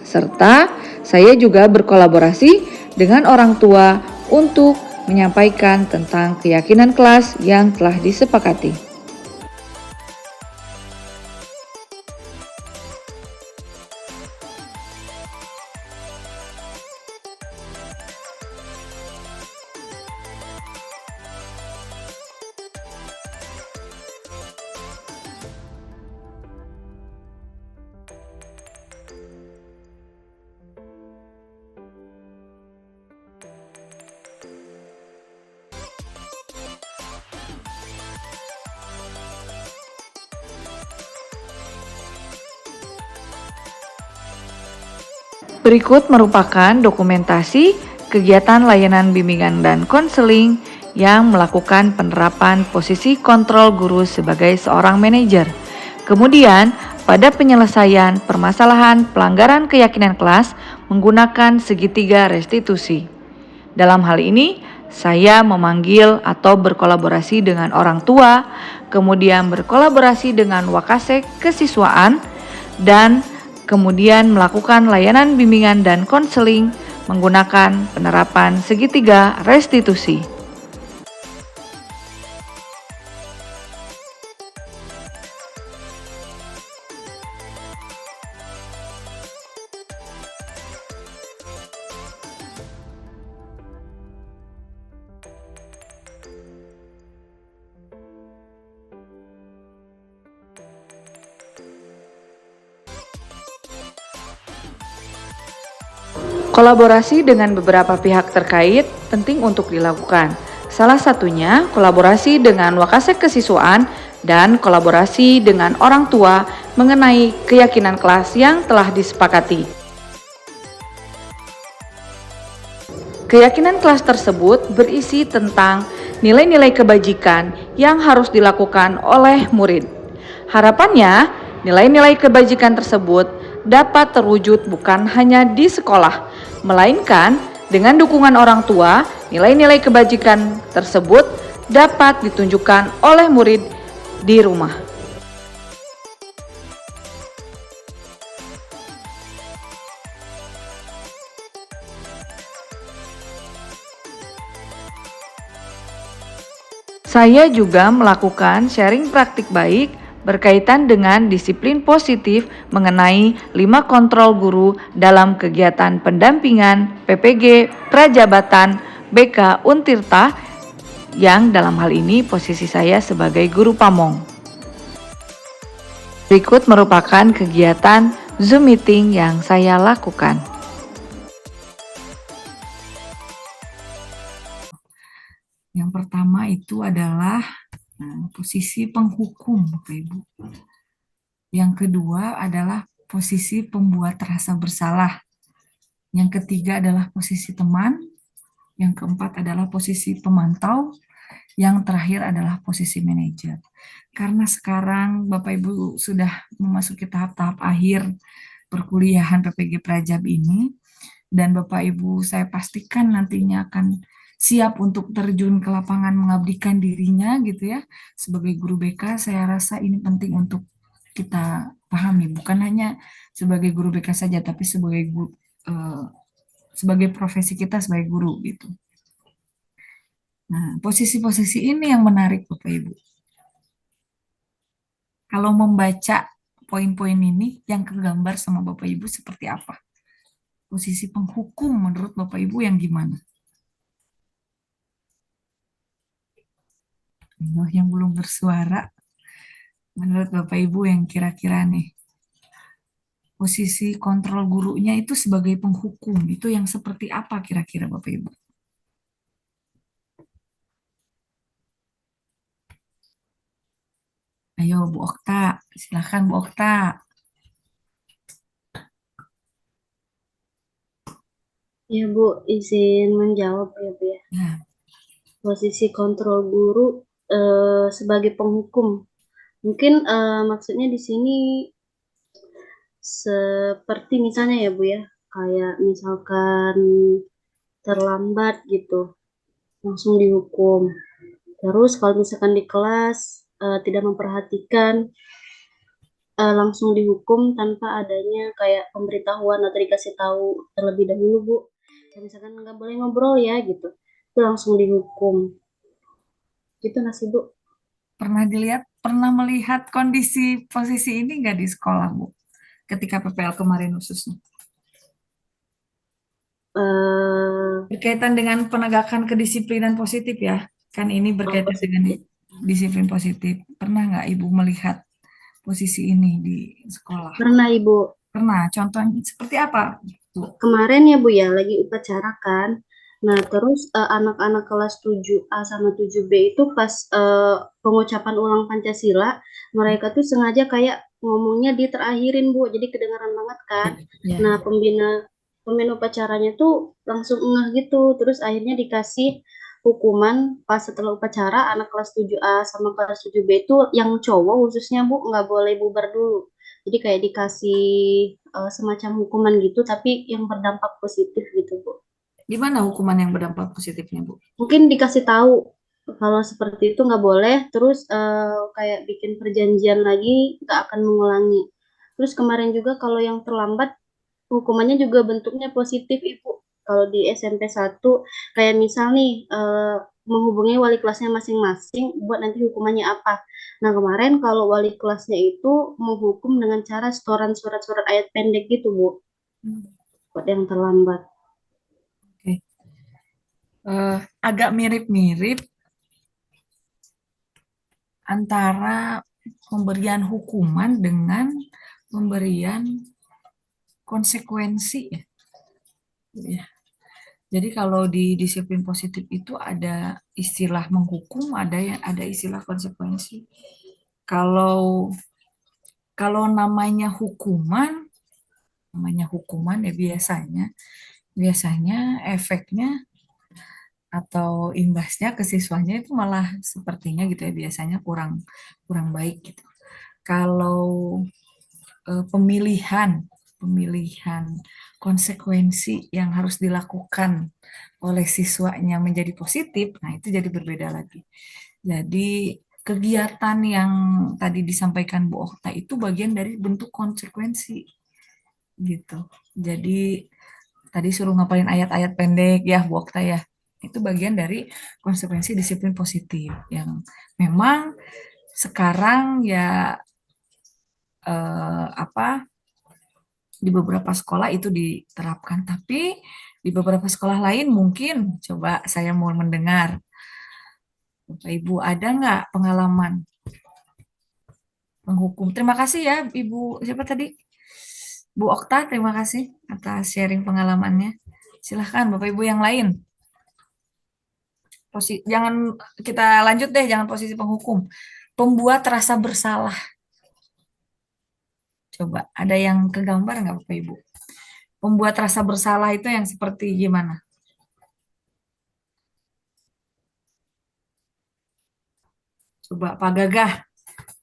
Serta saya juga berkolaborasi dengan orang tua untuk menyampaikan tentang keyakinan kelas yang telah disepakati. Berikut merupakan dokumentasi kegiatan layanan bimbingan dan konseling yang melakukan penerapan posisi kontrol guru sebagai seorang manajer. Kemudian, pada penyelesaian permasalahan pelanggaran keyakinan kelas menggunakan segitiga restitusi. Dalam hal ini, saya memanggil atau berkolaborasi dengan orang tua, kemudian berkolaborasi dengan wakasek kesiswaan, dan kemudian melakukan layanan bimbingan dan konseling menggunakan penerapan segitiga restitusi. Kolaborasi dengan beberapa pihak terkait penting untuk dilakukan. Salah satunya kolaborasi dengan wakasek kesiswaan dan kolaborasi dengan orang tua mengenai keyakinan kelas yang telah disepakati. Keyakinan kelas tersebut berisi tentang nilai-nilai kebajikan yang harus dilakukan oleh murid. Harapannya, nilai-nilai kebajikan tersebut dapat terwujud bukan hanya di sekolah, melainkan dengan dukungan orang tua, nilai-nilai kebajikan tersebut dapat ditunjukkan oleh murid di rumah. Saya juga melakukan sharing praktik baik berkaitan dengan disiplin positif mengenai 5 kontrol guru dalam kegiatan pendampingan PPG Prajabatan BK Untirta yang dalam hal ini posisi saya sebagai guru pamong. Berikut merupakan kegiatan Zoom meeting yang saya lakukan. Yang pertama itu adalah posisi penghukum, Bapak Ibu. Yang kedua adalah posisi pembuat rasa bersalah. Yang ketiga adalah posisi teman. Yang keempat adalah posisi pemantau. Yang terakhir adalah posisi manajer. Karena sekarang Bapak Ibu sudah memasuki tahap-tahap akhir perkuliahan PPG Prajab ini, dan Bapak Ibu saya pastikan nantinya akan siap untuk terjun ke lapangan mengabdikan dirinya gitu ya. Sebagai guru BK saya rasa ini penting untuk kita pahami, bukan hanya sebagai guru BK saja tapi sebagai guru, sebagai profesi kita sebagai guru gitu. Nah, posisi-posisi ini yang menarik Bapak Ibu. Kalau membaca poin-poin ini yang kegambar sama Bapak Ibu seperti apa? Posisi penghukum menurut Bapak Ibu yang gimana? Yang belum bersuara, menurut Bapak Ibu yang kira-kira nih, posisi kontrol gurunya itu sebagai penghukum, itu yang seperti apa kira-kira Bapak Ibu? Bu Okta. Silahkan Bu Okta. Ya Bu, izin menjawab ya Bu ya. Ya, Posisi kontrol guru sebagai penghukum. Mungkin maksudnya di sini seperti misalnya ya Bu ya, kayak misalkan terlambat gitu, langsung dihukum. Terus kalau misalkan di kelas tidak memperhatikan, langsung dihukum tanpa adanya kayak pemberitahuan atau dikasih tahu terlebih dahulu Bu. Kayak misalkan nggak boleh ngobrol ya gitu, itu langsung dihukum. Gitu nggak sih Bu? pernah melihat kondisi posisi ini nggak di sekolah, Bu? Ketika PPL kemarin khususnya. eh Berkaitan dengan penegakan kedisiplinan positif ya. Kan ini berkaitan dengan Positif. disiplin positif. Pernah nggak Ibu melihat posisi ini di sekolah? Pernah Ibu, Pernah. Contohnya seperti apa, Bu? kemarin ya Bu ya, lagi upacara kan. Nah, terus anak-anak kelas 7A sama 7B itu pas pengucapan ulang Pancasila, mereka tuh sengaja kayak ngomongnya di terakhirin Bu, jadi kedengaran banget kan. Ya, Nah, ya. pembina upacaranya tuh langsung ngeh gitu, terus akhirnya dikasih hukuman pas setelah upacara anak kelas 7A sama kelas 7B itu yang cowok khususnya Bu nggak boleh bubar dulu. Jadi kayak dikasih semacam hukuman gitu, tapi yang berdampak positif gitu, Bu. Gimana hukuman yang berdampak positifnya, Bu? Mungkin dikasih tahu kalau seperti itu nggak boleh, terus kayak bikin perjanjian lagi nggak akan mengulangi. Terus kemarin juga kalau yang terlambat, hukumannya juga bentuknya positif, Ibu. Kalau di SMP 1, kayak misal nih, menghubungi wali kelasnya masing-masing buat nanti hukumannya apa. Nah, kemarin kalau wali kelasnya itu menghukum dengan cara setoran surat-surat ayat pendek gitu, Bu, buat yang terlambat. Oke. Agak mirip-mirip antara pemberian hukuman dengan pemberian konsekuensi ya. Ya. Jadi kalau di disiplin positif itu ada istilah menghukum, ada istilah konsekuensi. Kalau kalau namanya hukuman ya biasanya efeknya atau imbasnya ke siswanya itu malah sepertinya gitu ya biasanya kurang kurang baik gitu. Kalau pemilihan pemilihan konsekuensi yang harus dilakukan oleh siswanya menjadi positif, nah itu jadi berbeda lagi. Jadi kegiatan yang tadi disampaikan Bu Okta itu bagian dari bentuk konsekuensi gitu. Jadi tadi suruh ngapalin ayat-ayat pendek ya Bu Okta ya. Itu bagian dari konsekuensi disiplin positif yang memang sekarang ya apa di beberapa sekolah itu diterapkan, tapi di beberapa sekolah lain mungkin coba saya mau mendengar Bapak Ibu ada nggak pengalaman menghukum? Terima kasih ya Ibu siapa tadi? Bu Okta, terima kasih atas sharing pengalamannya. Silahkan Bapak Ibu yang lain. Jangan kita lanjut deh, jangan posisi penghukum. Pembuat rasa bersalah. Coba ada yang kegambar nggak Bapak Ibu? Pembuat rasa bersalah itu yang seperti gimana? Coba Pak Gagah,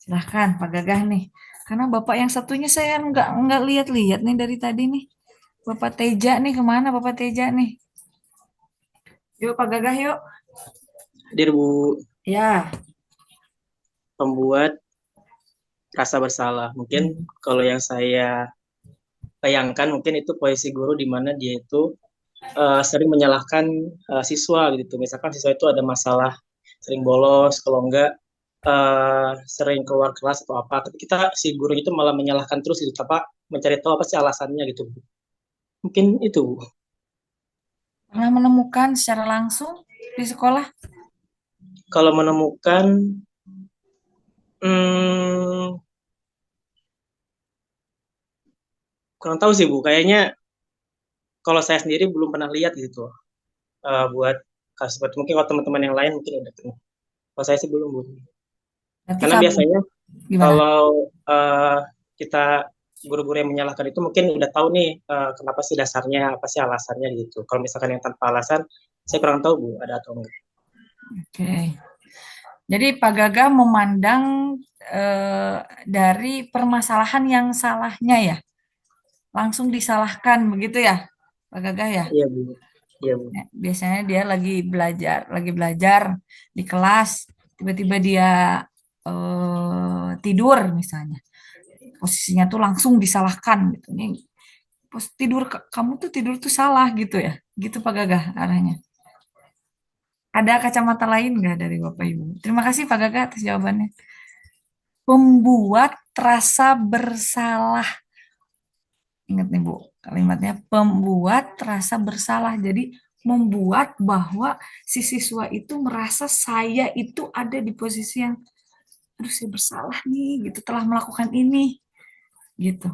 silahkan Pak Gagah nih. Karena Bapak yang satunya saya nggak lihat-lihat nih dari tadi nih. Bapak Teja nih kemana Bapak Teja nih? Yuk Pak Gagah yuk. Hadir Bu, Ya. pembuat rasa bersalah. Mungkin kalau yang saya bayangkan mungkin itu posisi guru di mana dia itu sering menyalahkan siswa gitu. Misalkan siswa itu ada masalah sering bolos, kalau enggak sering keluar kelas atau apa. Tapi kita si guru itu malah menyalahkan terus gitu, apa mencari tahu apa sih alasannya gitu. Mungkin itu Bu. Pernah menemukan secara langsung di sekolah? Kalau menemukan hmm, kurang tahu sih Bu. Kayaknya kalau saya sendiri belum pernah lihat gitu. Buat kasus seperti mungkin kalau teman-teman yang lain mungkin udah pernah. Kalau saya sih belum Bu. Berarti Karena kalau biasanya Gimana? Kalau kita guru-guru yang menyalahkan itu mungkin udah tahu nih kenapa sih dasarnya, apa sih alasannya gitu. Kalau misalkan yang tanpa alasan, saya kurang tahu Bu, ada atau enggak. Oke. Jadi Pak Gagah memandang eh, dari permasalahan yang salahnya ya, langsung disalahkan begitu ya, Pak Gagah ya. Iya Bu, iya Bu. Ya, biasanya dia lagi belajar di kelas, tiba-tiba dia tidur misalnya. Posisinya tuh langsung disalahkan gitu. Nih, kamu tuh tidur tuh salah gitu ya. Gitu Pak Gagah arahnya. Ada kacamata lain nggak dari Bapak Ibu? Terima kasih Pak Gagah atas jawabannya. Pembuat rasa bersalah. Ingat nih Bu, kalimatnya pembuat rasa bersalah. Jadi membuat bahwa si siswa itu merasa saya itu ada di posisi yang aduh saya bersalah nih gitu telah melakukan ini gitu.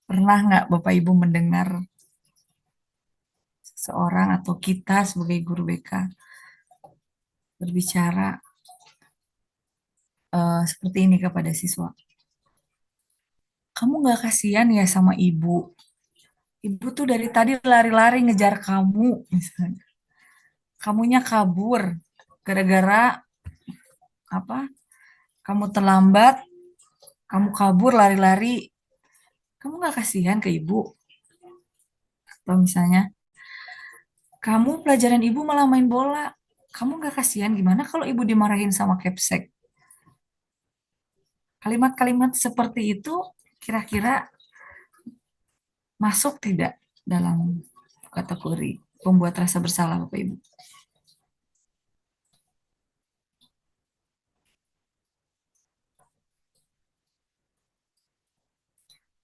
Pernah nggak Bapak Ibu mendengar seorang atau kita sebagai guru BK berbicara seperti ini kepada siswa? Kamu nggak kasihan ya sama ibu? Ibu tuh dari tadi lari-lari ngejar kamu, misalnya. Kamunya kabur gara-gara apa? Kamu terlambat, kamu kabur lari-lari. Kamu nggak kasihan ke ibu? Atau misalnya, kamu pelajaran ibu malah main bola. Kamu nggak kasihan gimana kalau ibu dimarahin sama Kepsek? Kalimat-kalimat seperti itu kira-kira masuk tidak dalam kategori pembuat rasa bersalah Bapak Ibu?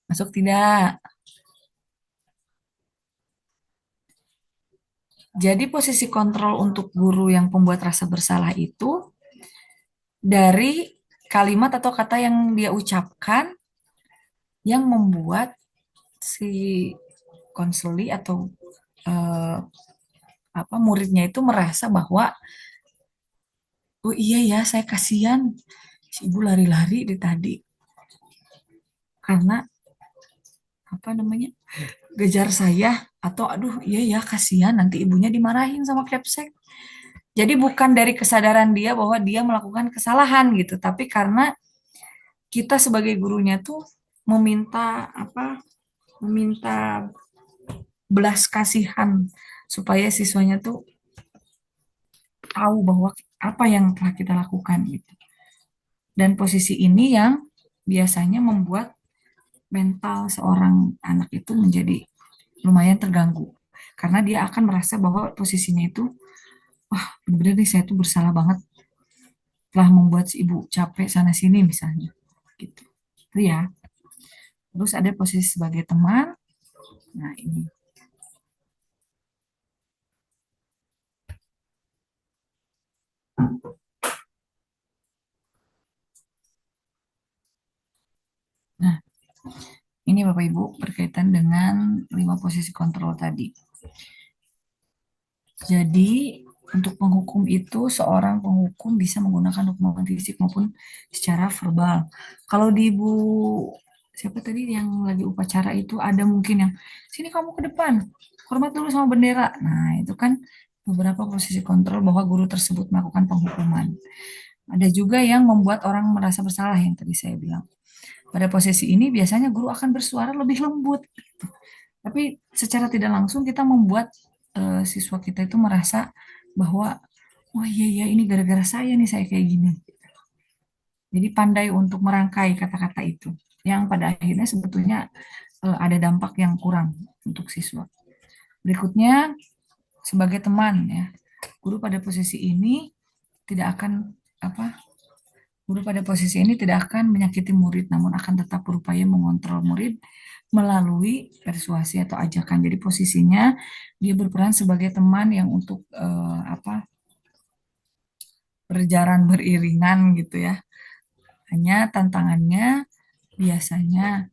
Masuk tidak? Jadi posisi kontrol untuk guru yang pembuat rasa bersalah itu dari kalimat atau kata yang dia ucapkan yang membuat si konseli atau eh, apa muridnya itu merasa bahwa oh iya ya saya kasihan si ibu lari-lari di tadi karena apa namanya gejar saya atau aduh iya ya kasihan nanti ibunya dimarahin sama Kepsek. Jadi bukan dari kesadaran dia bahwa dia melakukan kesalahan gitu, tapi karena kita sebagai gurunya tuh meminta apa? Meminta belas kasihan supaya siswanya tuh tahu bahwa apa yang telah kita lakukan gitu. Dan posisi ini yang biasanya membuat mental seorang anak itu menjadi lumayan terganggu karena dia akan merasa bahwa posisinya itu wah bener-bener nih saya tuh bersalah banget telah membuat si ibu capek sana sini misalnya gitu itu ya. Terus ada posisi sebagai teman. Nah ini, nah ini Bapak Ibu berkaitan dengan 5 posisi kontrol tadi. Jadi untuk penghukum itu seorang penghukum bisa menggunakan hukuman fisik maupun secara verbal. Kalau di Bu siapa tadi yang lagi upacara itu ada mungkin yang sini kamu ke depan, hormat dulu sama bendera. Nah, itu kan beberapa posisi kontrol bahwa guru tersebut melakukan penghukuman. Ada juga yang membuat orang merasa bersalah yang tadi saya bilang. Pada posisi ini biasanya guru akan bersuara lebih lembut gitu. Tapi secara tidak langsung kita membuat siswa kita itu merasa bahwa oh iya iya ini gara-gara saya nih saya kayak gini. Jadi pandai untuk merangkai kata-kata itu yang pada akhirnya sebetulnya ada dampak yang kurang untuk siswa. Berikutnya sebagai teman ya, guru pada posisi ini tidak akan apa? Guru pada posisi ini tidak akan menyakiti murid, namun akan tetap berupaya mengontrol murid melalui persuasi atau ajakan. Jadi posisinya dia berperan sebagai teman yang untuk apa? Berjalan beriringan gitu ya. Hanya tantangannya biasanya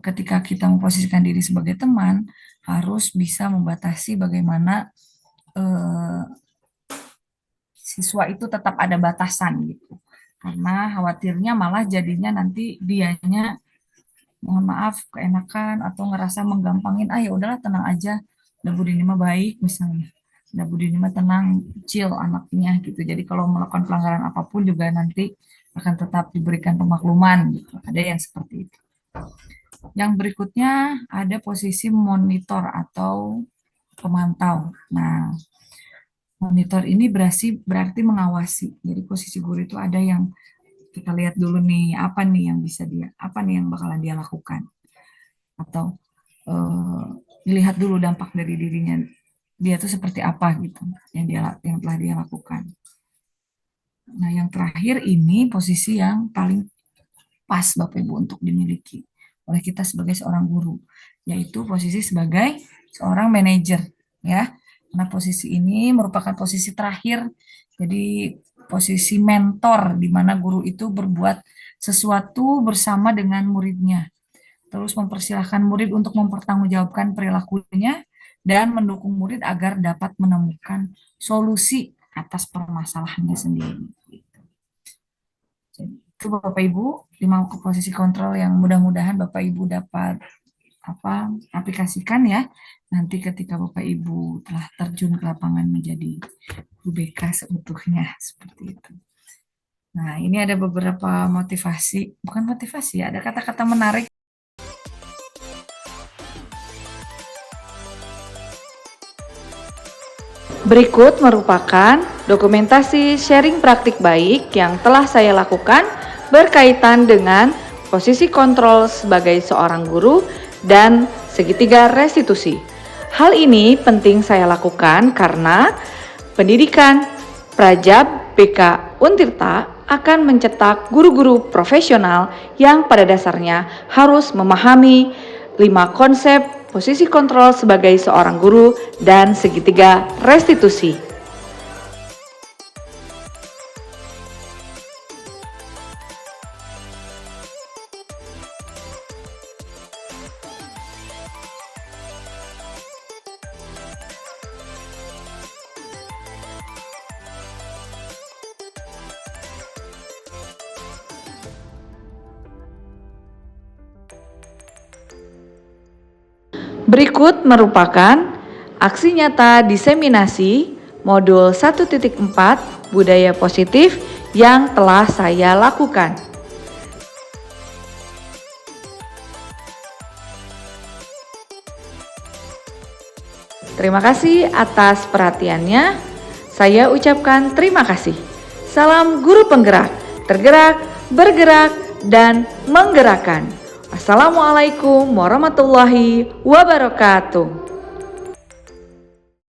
ketika kita memposisikan diri sebagai teman harus bisa membatasi bagaimana eh, siswa itu tetap ada batasan gitu. Karena khawatirnya malah jadinya nanti dianya mohon maaf keenakan atau ngerasa menggampangin, ya udahlah tenang aja, udah Budi ini mah baik misalnya, udah Budi ini mah tenang, chill anaknya gitu. Jadi kalau melakukan pelanggaran apapun juga nanti akan tetap diberikan pemakluman gitu. Ada yang seperti itu. Yang berikutnya ada posisi monitor atau pemantau. Nah, monitor ini berarti mengawasi. Jadi posisi guru itu ada yang kita lihat dulu nih, apa nih yang bakalan dia lakukan. Atau dilihat dulu dampak dari dirinya. Dia tuh seperti apa gitu yang telah dia lakukan. Nah, yang terakhir ini posisi yang paling pas Bapak Ibu untuk dimiliki oleh kita sebagai seorang guru, yaitu posisi sebagai seorang manajer ya. Nah, posisi ini merupakan posisi terakhir, jadi posisi mentor di mana guru itu berbuat sesuatu bersama dengan muridnya. Terus mempersilahkan murid untuk mempertanggungjawabkan perilakunya dan mendukung murid agar dapat menemukan solusi atas permasalahannya sendiri. Jadi, itu Bapak Ibu 5 posisi kontrol yang mudah-mudahan Bapak Ibu dapat aplikasikan ya nanti ketika Bapak Ibu telah terjun ke lapangan menjadi guru BK seutuhnya seperti itu. Nah, ini ada beberapa bukan motivasi ya, ada kata-kata menarik. Berikut merupakan dokumentasi sharing praktik baik yang telah saya lakukan berkaitan dengan posisi kontrol sebagai seorang guru dan segitiga restitusi. Hal ini penting saya lakukan karena pendidikan Prajab BK Untirta akan mencetak guru-guru profesional yang pada dasarnya harus memahami 5 konsep posisi kontrol sebagai seorang guru dan segitiga restitusi. Berikut merupakan aksi nyata diseminasi modul 1.4 budaya positif yang telah saya lakukan. Terima kasih atas perhatiannya. Saya ucapkan terima kasih. Salam guru penggerak, tergerak, bergerak, dan menggerakkan. Assalamualaikum warahmatullahi wabarakatuh.